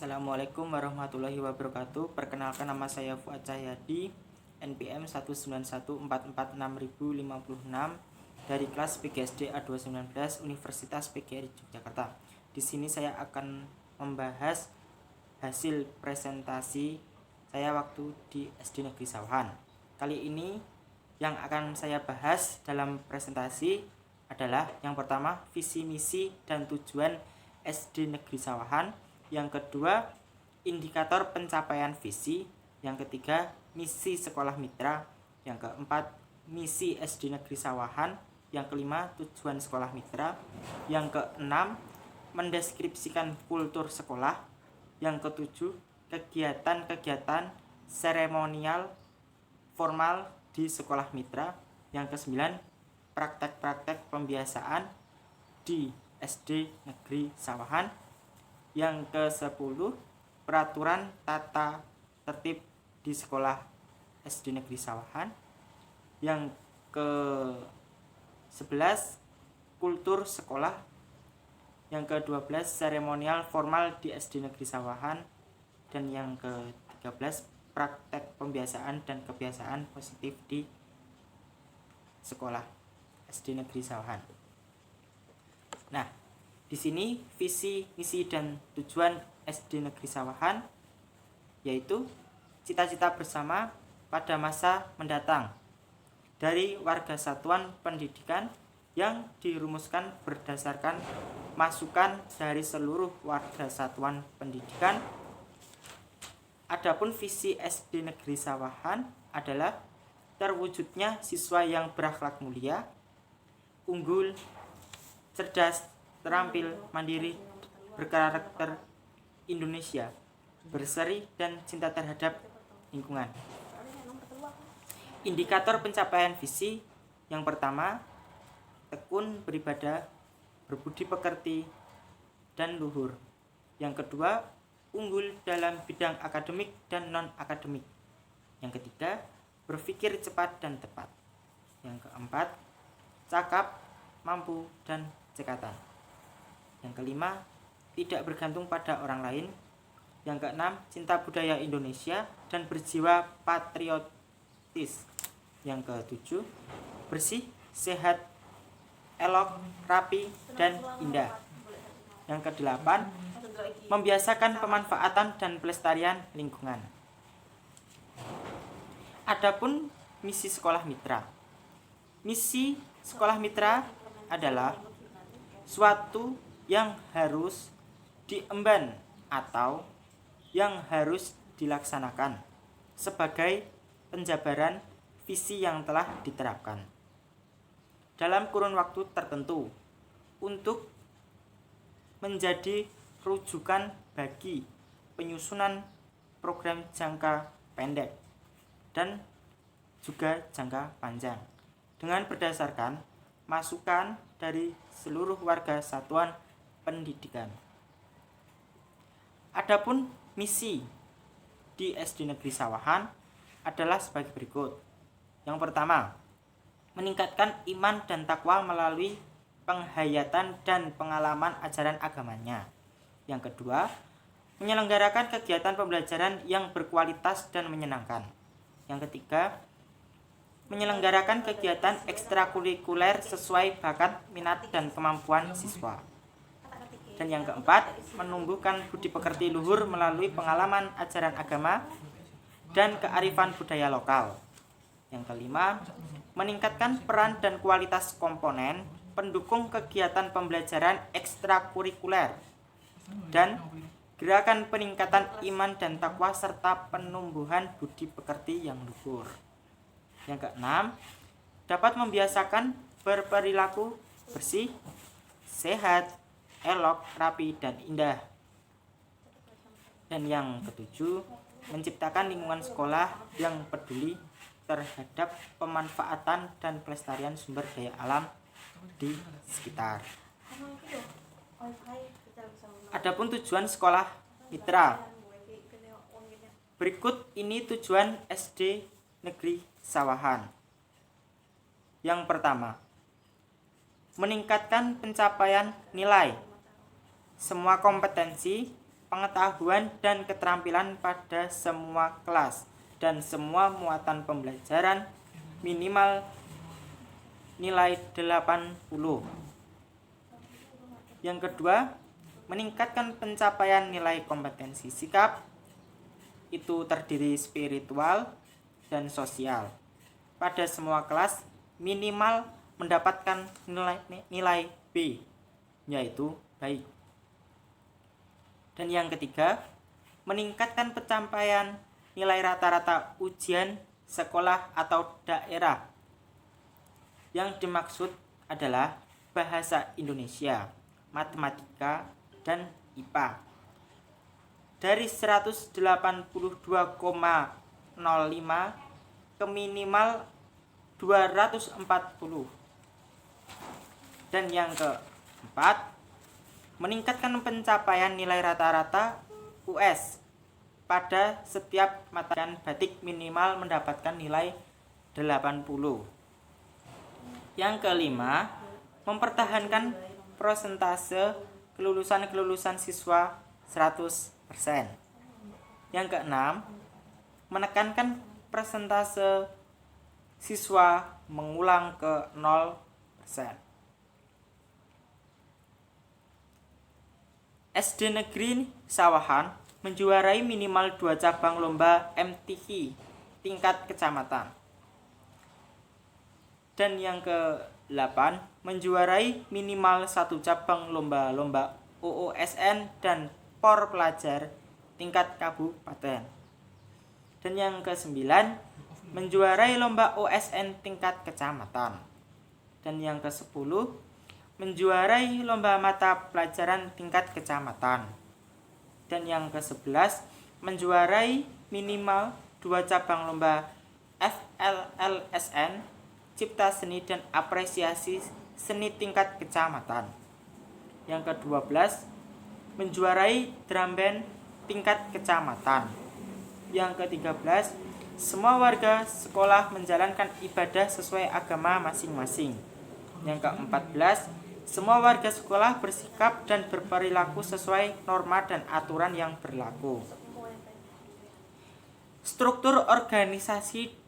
Assalamualaikum warahmatullahi wabarakatuh. Perkenalkan, nama saya Fuad Cahyadi, NPM 191446056 dari kelas PGSD A219 Universitas PGRI Yogyakarta. Di sini saya akan membahas hasil presentasi saya waktu di SD Negeri Sawahan. Kali ini yang akan saya bahas dalam presentasi adalah yang pertama, visi misi dan tujuan SD Negeri Sawahan. Yang kedua, indikator pencapaian visi. Yang ketiga, misi sekolah mitra. Yang keempat, misi SD Negeri Sawahan. Yang kelima, tujuan sekolah mitra. Yang keenam, mendeskripsikan kultur sekolah. Yang ketujuh, kegiatan-kegiatan seremonial formal di sekolah mitra. Yang kesembilan, praktek-praktek pembiasaan di SD Negeri Sawahan. Yang ke-10, peraturan tata tertib di sekolah SD Negeri Sawahan. Yang ke-11, kultur sekolah. Yang ke-12, seremonial formal di SD Negeri Sawahan. Dan yang ke-13, praktek pembiasaan dan kebiasaan positif di sekolah SD Negeri Sawahan. Nah, di sini visi, misi, dan tujuan SD Negeri Sawahan yaitu cita-cita bersama pada masa mendatang dari warga satuan pendidikan yang dirumuskan berdasarkan masukan dari seluruh warga satuan pendidikan. Adapun visi SD Negeri Sawahan adalah terwujudnya siswa yang berakhlak mulia, unggul, cerdas, terampil, mandiri, berkarakter Indonesia, berseri, dan cinta terhadap lingkungan. Indikator pencapaian visi yang pertama, tekun beribadah, berbudi pekerti, dan luhur. Yang kedua, unggul dalam bidang akademik dan non-akademik. Yang ketiga, berpikir cepat dan tepat. Yang keempat, cakap, mampu, dan cekatan. Yang kelima, tidak bergantung pada orang lain. Yang keenam, cinta budaya Indonesia dan berjiwa patriotis. Yang ketujuh, bersih, sehat, elok, rapi, dan indah. Yang kedelapan, membiasakan pemanfaatan dan pelestarian lingkungan. Adapun misi sekolah mitra. Misi sekolah mitra adalah suatu yang harus diemban atau yang harus dilaksanakan sebagai penjabaran visi yang telah diterapkan dalam kurun waktu tertentu untuk menjadi rujukan bagi penyusunan program jangka pendek dan juga jangka panjang dengan berdasarkan masukan dari seluruh warga satuan pendidikan. Adapun misi di SD Negeri Sawahan adalah sebagai berikut. Yang pertama, meningkatkan iman dan takwa melalui penghayatan dan pengalaman ajaran agamanya. Yang kedua, menyelenggarakan kegiatan pembelajaran yang berkualitas dan menyenangkan. Yang ketiga, menyelenggarakan kegiatan ekstrakurikuler sesuai bakat, minat, dan kemampuan siswa. Dan yang keempat, menumbuhkan budi pekerti luhur melalui pengalaman ajaran agama dan kearifan budaya lokal. Yang kelima, meningkatkan peran dan kualitas komponen pendukung kegiatan pembelajaran ekstrakurikuler dan gerakan peningkatan iman dan takwa serta penumbuhan budi pekerti yang luhur. Yang keenam, dapat membiasakan berperilaku bersih, sehat, elok, rapi, dan indah. Dan yang ketujuh, menciptakan lingkungan sekolah yang peduli terhadap pemanfaatan dan pelestarian sumber daya alam di sekitar. Adapun tujuan sekolah mitra. Berikut ini tujuan SD Negeri Sawahan. Yang pertama, meningkatkan pencapaian nilai semua kompetensi pengetahuan dan keterampilan pada semua kelas dan semua muatan pembelajaran minimal nilai 80. Yang kedua, meningkatkan pencapaian nilai kompetensi sikap, itu terdiri spiritual dan sosial. Pada semua kelas minimal mendapatkan nilai B, yaitu baik. Dan yang ketiga, meningkatkan pencapaian nilai rata-rata ujian sekolah atau daerah. Yang dimaksud adalah bahasa Indonesia, matematika, dan IPA. Dari 182,05 ke minimal 240. Dan yang keempat, meningkatkan pencapaian nilai rata-rata US pada setiap mata pelajaran batik minimal mendapatkan nilai 80. Yang kelima, mempertahankan persentase kelulusan siswa 100%. Yang keenam, menekankan persentase siswa mengulang ke 0%. SD Negeri Sawahan menjuarai minimal 2 cabang lomba MTQ tingkat kecamatan. Dan yang ke-8, menjuarai minimal 1 cabang lomba-lomba OOSN dan POR pelajar tingkat kabupaten. Dan yang ke-9, menjuarai lomba OSN tingkat kecamatan. Dan yang ke-10, menjuarai lomba mata pelajaran tingkat kecamatan. Dan yang ke-11, menjuarai minimal 2 cabang lomba FLLSN, Cipta Seni dan Apresiasi Seni tingkat kecamatan. Yang ke-12, menjuarai drum band tingkat kecamatan. Yang ke-13, semua warga sekolah menjalankan ibadah sesuai agama masing-masing. Yang ke-14, semua warga sekolah bersikap dan berperilaku sesuai norma dan aturan yang berlaku. Struktur organisasi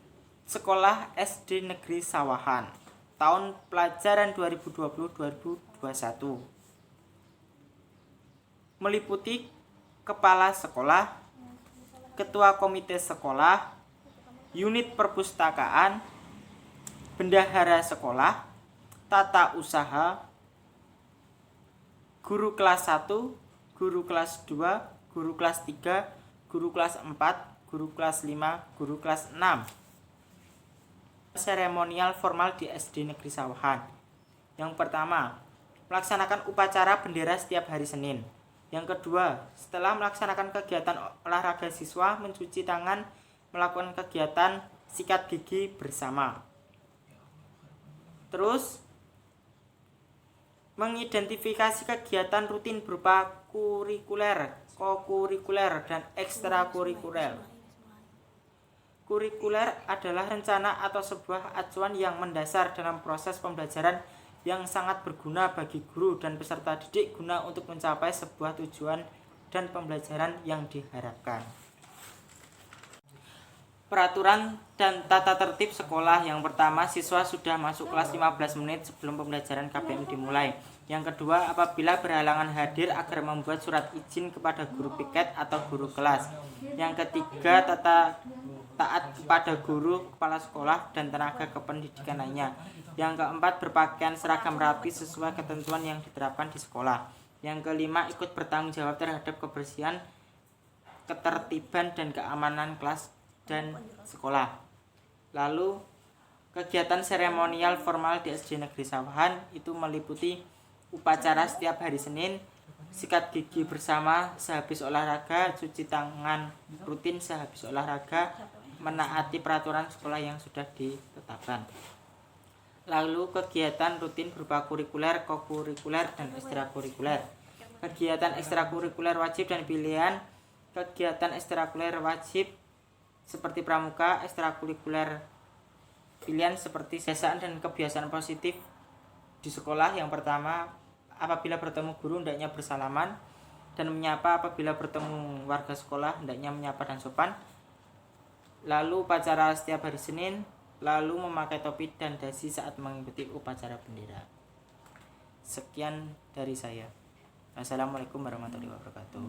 Sekolah SD Negeri Sawahan tahun pelajaran 2020-2021 meliputi kepala sekolah, ketua komite sekolah, unit perpustakaan, bendahara sekolah, tata usaha, guru kelas 1, guru kelas 2, guru kelas 3, guru kelas 4, guru kelas 5, guru kelas 6. Seremonial formal di SD Negeri Sawahan. Yang pertama, melaksanakan upacara bendera setiap hari Senin. Yang kedua, setelah melaksanakan kegiatan olahraga siswa mencuci tangan, melakukan kegiatan sikat gigi bersama. Terus mengidentifikasi kegiatan rutin berupa kurikuler, kokurikuler, dan ekstrakurikuler. Kurikuler adalah rencana atau sebuah acuan yang mendasar dalam proses pembelajaran yang sangat berguna bagi guru dan peserta didik guna untuk mencapai sebuah tujuan dan pembelajaran yang diharapkan. Peraturan dan tata tertib sekolah. Yang pertama, siswa sudah masuk kelas 15 menit sebelum pembelajaran KBM dimulai. Yang kedua, apabila berhalangan hadir agar membuat surat izin kepada guru piket atau guru kelas. Yang ketiga, taat kepada guru, kepala sekolah, dan tenaga kependidikan lainnya. Yang keempat, berpakaian seragam rapi sesuai ketentuan yang diterapkan di sekolah. Yang kelima, ikut bertanggung jawab terhadap kebersihan, ketertiban, dan keamanan kelas dan sekolah. Lalu, kegiatan seremonial formal di SD Negeri Sawahan itu meliputi upacara setiap hari Senin, sikat gigi bersama sehabis olahraga, cuci tangan rutin sehabis olahraga, menaati peraturan sekolah yang sudah ditetapkan. Lalu kegiatan rutin berupa kurikuler, kokurikuler, dan ekstrakurikuler. Kegiatan ekstrakurikuler wajib dan pilihan. Kegiatan ekstrakurikuler wajib seperti pramuka, ekstrakurikuler pilihan seperti kebiasaan dan kebiasaan positif di sekolah. Yang pertama, apabila bertemu guru hendaknya bersalaman. dan menyapa apabila bertemu warga sekolah, hendaknya menyapa dan sopan. Lalu upacara setiap hari Senin, lalu memakai topi dan dasi saat mengikuti upacara bendera. Sekian dari saya. Assalamualaikum warahmatullahi wabarakatuh.